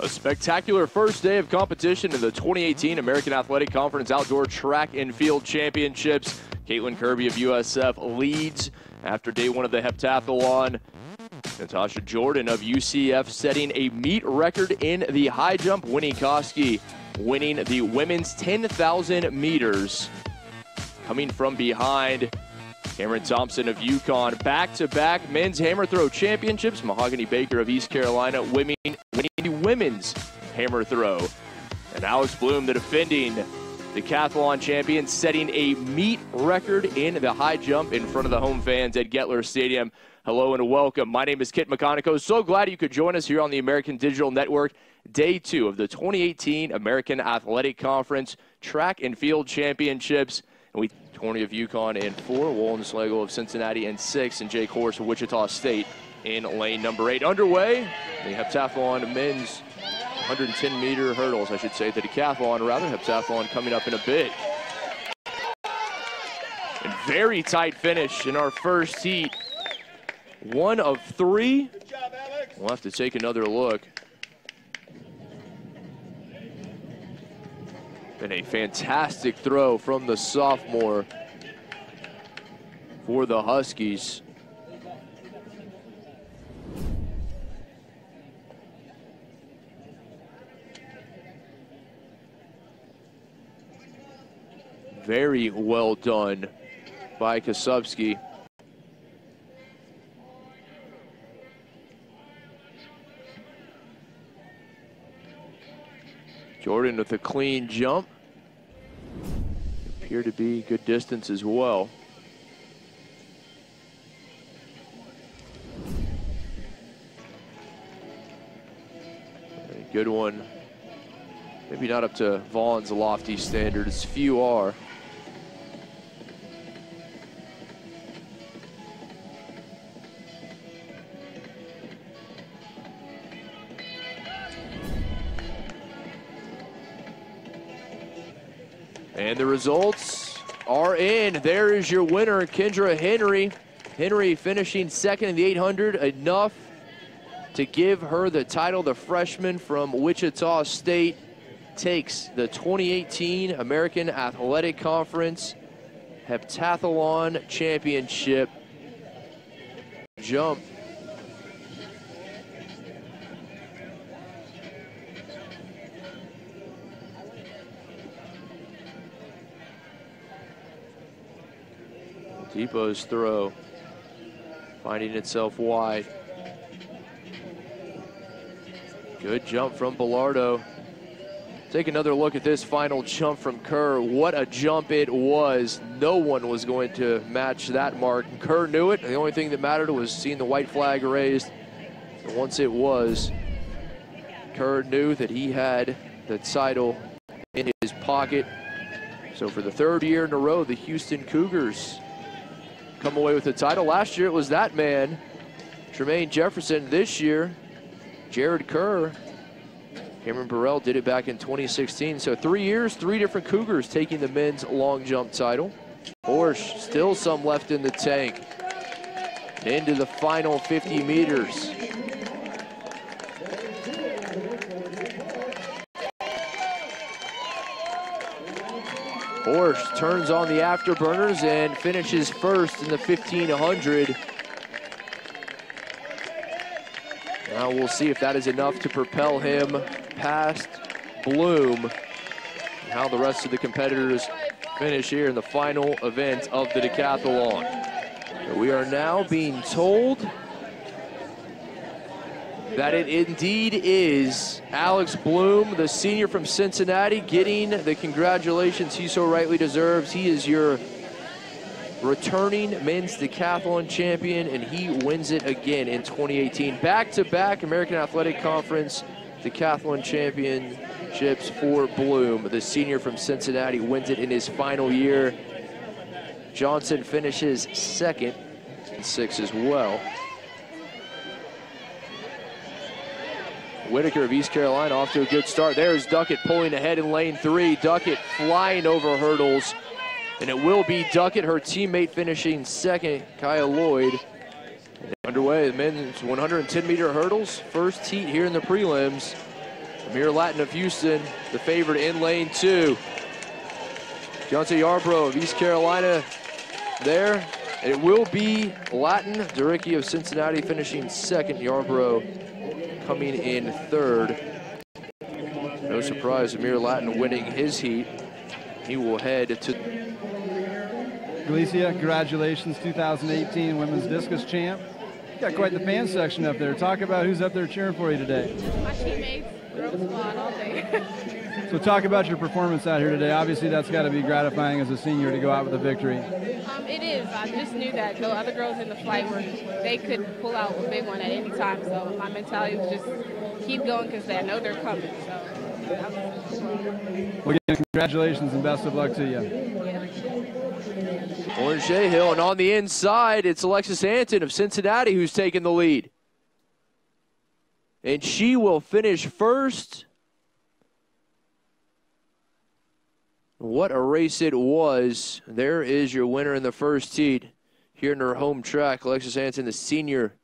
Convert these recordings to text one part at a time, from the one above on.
A spectacular first day of competition in the 2018 American Athletic Conference Outdoor Track and Field Championships. Caitlin Kirby of USF leads after day one of the heptathlon. Natasha Jordan of UCF setting a meet record in the high jump. Winnie Koski winning the women's 10,000 meters. Coming from behind, Cameron Thompson of UConn. Back-to-back men's hammer throw championships. Mahogany Baker of East Carolina winning the women's hammer throw. And Alex Bloom, the defending decathlon champion, setting a meet record in the high jump in front of the home fans at Gettler Stadium. Hello and welcome. My name is Kit McConico. So glad you could join us here on the American Digital Network. Day 2 of the 2018 American Athletic Conference Track and Field Championships. And we 20 of UConn in 4, Wolin Slagle of Cincinnati in 6, and Jake Horse of Wichita State in lane number 8. Underway, the heptathlon men's 110-meter hurdles, I should say, the decathlon, rather, heptathlon coming up in a bit. And very tight finish in our first heat. 1 of 3. Good job, Alex. We'll have to take another look. And a fantastic throw from the sophomore for the Huskies. Very well done by Kasubski. Jordan with a clean jump. Appear to be good distance as well. A good one. Maybe not up to Vaughn's lofty standards. Few are. And the results are in. There is your winner, Kendra Henry. Henry finishing second in the 800, enough to give her the title. The freshman from Wichita State takes the 2018 American Athletic Conference Heptathlon Championship. Jump. Depot's throw finding itself wide. Good jump from Bellardo. Take another look at this final jump from Kerr. What a jump it was. No one was going to match that mark. Kerr knew it. The only thing that mattered was seeing the white flag raised. And once it was, Kerr knew that he had the title in his pocket. So for the 3rd year in a row, the Houston Cougars come away with the title. Last year it was that man, Tremaine Jefferson. This year, Jared Kerr. Cameron Burrell did it back in 2016. So 3 years, 3 different Cougars taking the men's long jump title. Horsch, still some left in the tank. Into the final 50 meters. Horsch turns on the afterburners and finishes first in the 1500. Now we'll see if that is enough to propel him past Bloom, and how the rest of the competitors finish here in the final event of the decathlon. But we are now being told that it indeed is Alex Bloom, the senior from Cincinnati, getting the congratulations he so rightly deserves. He is your returning men's decathlon champion, and he wins it again in 2018. Back-to-back American Athletic Conference decathlon championships for Bloom. The senior from Cincinnati wins it in his final year. Johnson finishes second and 6 as well. Whitaker of East Carolina off to a good start. There's Duckett pulling ahead in lane 3. Duckett flying over hurdles. And it will be Duckett, her teammate, finishing second, Kaya Lloyd. Underway, the men's 110-meter hurdles. First heat here in the prelims. Amir Latin of Houston, the favorite in lane 2. Deontay Yarbrough of East Carolina there. It will be Latin. Duricki of Cincinnati finishing second. Yarbrough coming in 3rd. No surprise, Amir Latin winning his heat. He will head to... Galicia, congratulations, 2018 Women's Discus Champ. You got quite the fan section up there. Talk about who's up there cheering for you today. My teammates, girls squad all day. So talk about your performance out here today. Obviously, that's got to be gratifying as a senior to go out with a victory. It is. I just knew that the other girls in the flight they could pull out a big one at any time. So my mentality was just keep going because I know they're coming. So. Well, again, congratulations and best of luck to you. Orange Hill, and on the inside, it's Alexis Anton of Cincinnati who's taking the lead. And she will finish first. What a race it was. There is your winner in the first heat here in her home track. Alexis Anton, the senior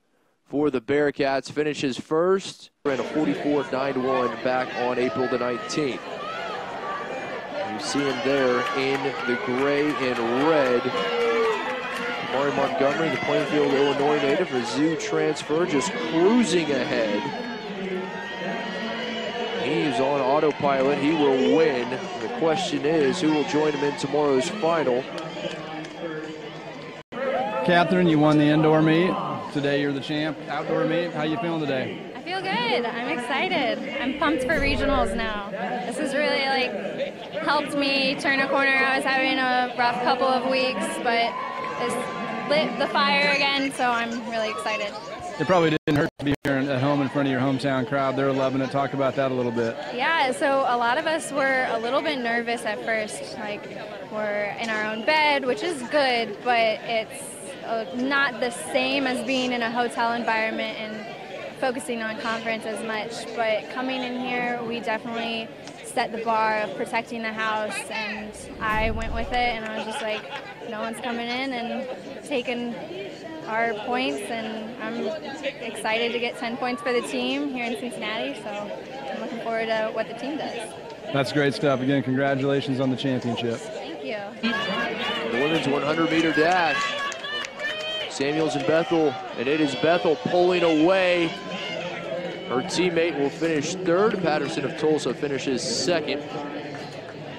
for the Bearcats, finishes first. Ran a 44.91 back on April the 19th. You see him there in the gray and red. Mari Montgomery, the Plainfield, Illinois native, a zoo transfer, just cruising ahead. He's on autopilot. He will win. The question is, who will join him in tomorrow's final? Catherine, you won the indoor meet. Today you're the champ. Outdoor meet, how you feeling today? I feel good. I'm excited. I'm pumped for regionals now. This has really helped me turn a corner. I was having a rough couple of weeks, but this lit the fire again, so I'm really excited. It probably didn't hurt to be here at home in front of your hometown crowd. They're loving it. Talk about that a little bit. Yeah, so a lot of us were a little bit nervous at first. We're in our own bed, which is good, but it's not the same as being in a hotel environment and focusing on conference as much. But coming in here, we definitely set the bar of protecting the house, and I went with it, and I was just like, no one's coming in and taking our points, and I'm excited to get 10 points for the team here in Cincinnati, so I'm looking forward to what the team does. That's great stuff. Again, congratulations on the championship. Thank you. The women's 100-meter dash. Samuels and Bethel, and it is Bethel pulling away. Her teammate will finish 3rd. Patterson of Tulsa finishes 2nd.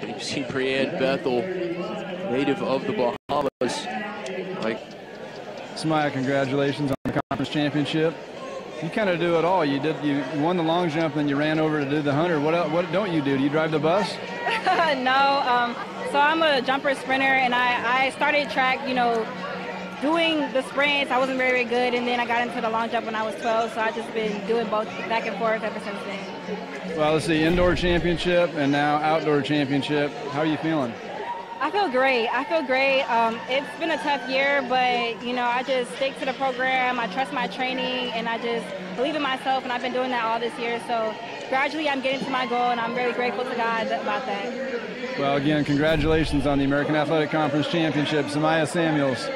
And you see Brianne Bethel, native of the Bahamas. Samaya, congratulations on the conference championship. You kind of do it all. You won the long jump, then you ran over to do the 100. What don't you do? Do you drive the bus? No. So I'm a jumper sprinter, and I started track, doing the sprints. I wasn't very good, and then I got into the long jump when I was 12, so I've just been doing both back and forth ever since then. Well, let's see, indoor championship and now outdoor championship. How are you feeling? I feel great. It's been a tough year, but, I just stick to the program. I trust my training, and I just believe in myself, and I've been doing that all this year. So gradually I'm getting to my goal, and I'm very grateful to God about that. Well, again, congratulations on the American Athletic Conference Championship. Samaya Samuels.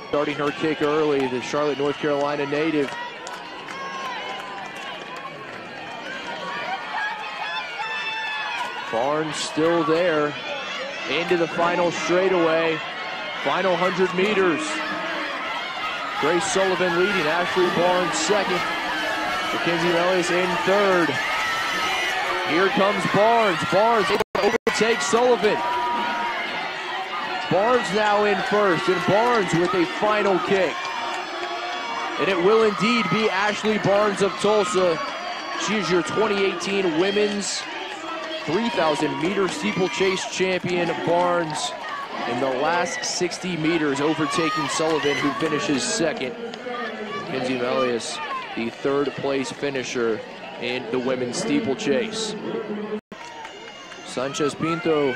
Starting her kick early, the Charlotte, North Carolina native. Barnes still there. Into the final straightaway. Final 100 meters. Grace Sullivan leading, Ashley Barnes 2nd. Mackenzie Ellis in 3rd. Here comes Barnes. Barnes able to overtake Sullivan. Barnes now in 1st, and Barnes with a final kick. And it will indeed be Ashley Barnes of Tulsa. She is your 2018 women's 3,000-meter steeplechase champion. Barnes in the last 60 meters overtaking Sullivan, who finishes 2nd. Mackenzie Melius, the 3rd place finisher in the women's steeplechase. Sanchez Pinto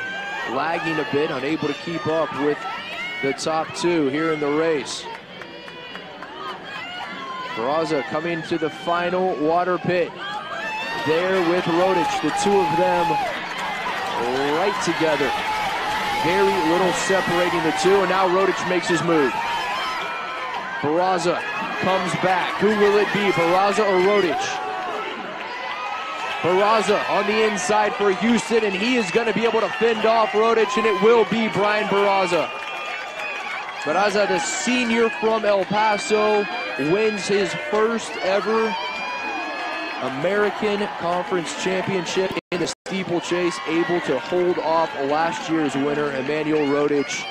lagging a bit, unable to keep up with the top 2 here in the race. Barraza coming to the final water pit. There with Rodich, the 2 of them right together. Very little separating the 2, and now Rodich makes his move. Barraza comes back. Who will it be, Barraza or Rodich? Barraza on the inside for Houston, and he is going to be able to fend off Rodich, and it will be Brian Barraza. Barraza, the senior from El Paso, wins his first ever American Conference Championship in the steeplechase, able to hold off last year's winner, Emmanuel Rodich.